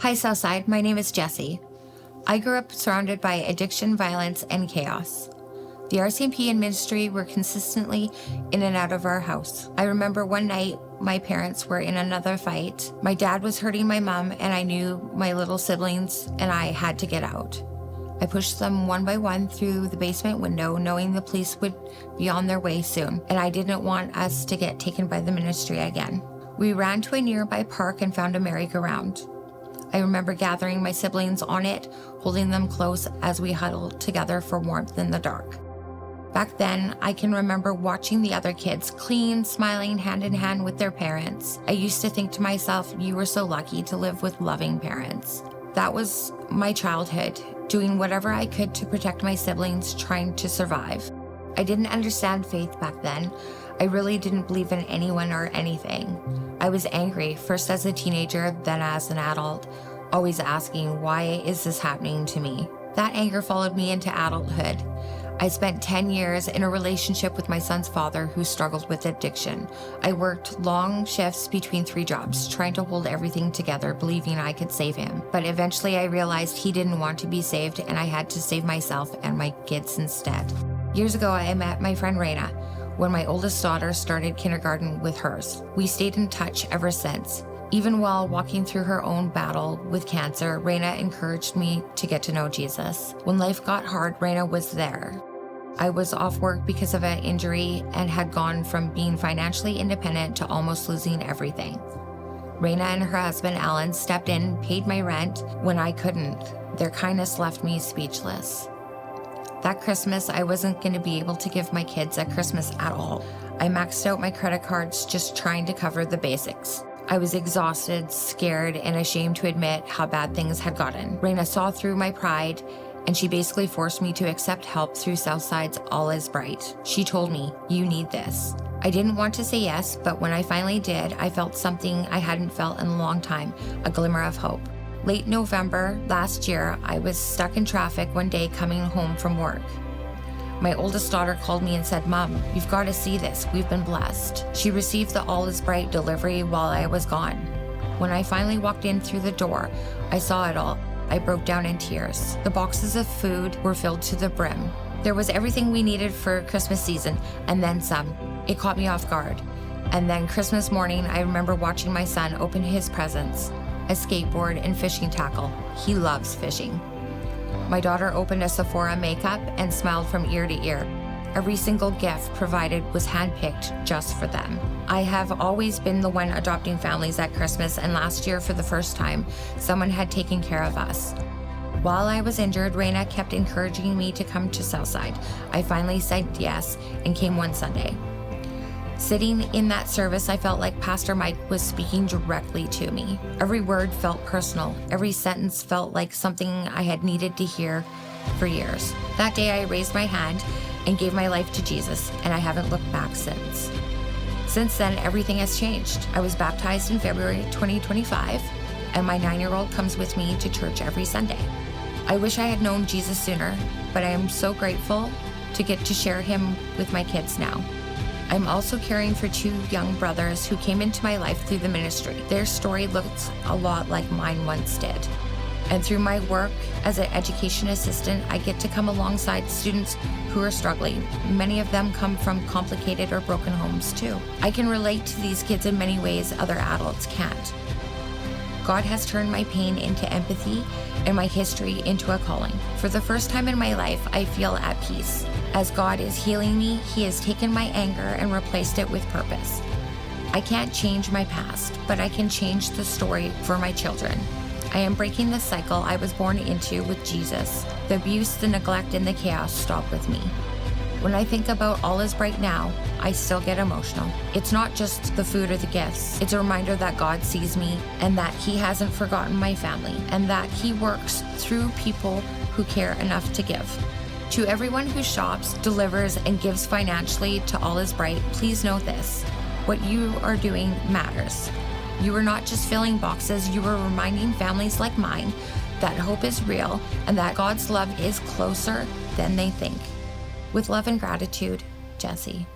Hi, Southside. My name is Jessie. I grew up surrounded by addiction, violence, and chaos. The RCMP and ministry were consistently in and out of our house. I remember one night my parents were in another fight. My dad was hurting my mom, and I knew my little siblings and I had to get out. I pushed them one by one through the basement window, knowing the police would be on their way soon, and I didn't want us to get taken by the ministry again. We ran to a nearby park and found a merry-go-round. I remember gathering my siblings on it, holding them close as we huddled together for warmth in the dark. Back then, I can remember watching the other kids clean, smiling hand in hand with their parents. I used to think to myself, you were so lucky to live with loving parents. That was my childhood, doing whatever I could to protect my siblings, trying to survive. I didn't understand faith back then. I really didn't believe in anyone or anything. I was angry, first as a teenager, then as an adult, always asking, why is this happening to me? That anger followed me into adulthood. I spent 10 years in a relationship with my son's father who struggled with addiction. I worked long shifts between 3 jobs, trying to hold everything together, believing I could save him. But eventually I realized he didn't want to be saved, and I had to save myself and my kids instead. Years ago, I met my friend Raina when my oldest daughter started kindergarten with hers. We stayed in touch ever since. Even while walking through her own battle with cancer, Raina encouraged me to get to know Jesus. When life got hard, Raina was there. I was off work because of an injury and had gone from being financially independent to almost losing everything. Raina and her husband, Alan, stepped in, paid my rent when I couldn't. Their kindness left me speechless. That Christmas, I wasn't going to be able to give my kids a Christmas at all. I maxed out my credit cards just trying to cover the basics. I was exhausted, scared, and ashamed to admit how bad things had gotten. Raina saw through my pride, and she basically forced me to accept help through Southside's All Is Bright. She told me, you need this. I didn't want to say yes, but when I finally did, I felt something I hadn't felt in a long time, a glimmer of hope. Late November last year, I was stuck in traffic one day coming home from work. My oldest daughter called me and said, Mom, you've got to see this. We've been blessed. She received the All Is Bright delivery while I was gone. When I finally walked in through the door, I saw it all. I broke down in tears. The boxes of food were filled to the brim. There was everything we needed for Christmas season, and then some. It caught me off guard. And then Christmas morning, I remember watching my son open his presents, a skateboard and fishing tackle. He loves fishing. My daughter opened a Sephora makeup and smiled from ear to ear. Every single gift provided was handpicked just for them. I have always been the one adopting families at Christmas, and last year, for the first time, someone had taken care of us. While I was injured, Raina kept encouraging me to come to Southside. I finally said yes and came one Sunday. Sitting in that service, I felt like Pastor Mike was speaking directly to me. Every word felt personal. Every sentence felt like something I had needed to hear for years. That day, I raised my hand and gave my life to Jesus, and I haven't looked back since. Since then, everything has changed. I was baptized in February 2025, and my 9-year-old comes with me to church every Sunday. I wish I had known Jesus sooner, but I am so grateful to get to share him with my kids now. I'm also caring for 2 young brothers who came into my life through the ministry. Their story looks a lot like mine once did. And through my work as an education assistant, I get to come alongside students who are struggling. Many of them come from complicated or broken homes too. I can relate to these kids in many ways other adults can't. God has turned my pain into empathy and my history into a calling. For the first time in my life, I feel at peace. As God is healing me, he has taken my anger and replaced it with purpose. I can't change my past, but I can change the story for my children. I am breaking the cycle I was born into with Jesus. The abuse, the neglect, and the chaos stop with me. When I think about All Is Bright now, I still get emotional. It's not just the food or the gifts. It's a reminder that God sees me and that he hasn't forgotten my family and that he works through people who care enough to give. To everyone who shops, delivers, and gives financially to All Is Bright, please know this. What you are doing matters. You are not just filling boxes, you are reminding families like mine that hope is real and that God's love is closer than they think. With love and gratitude, Jessie.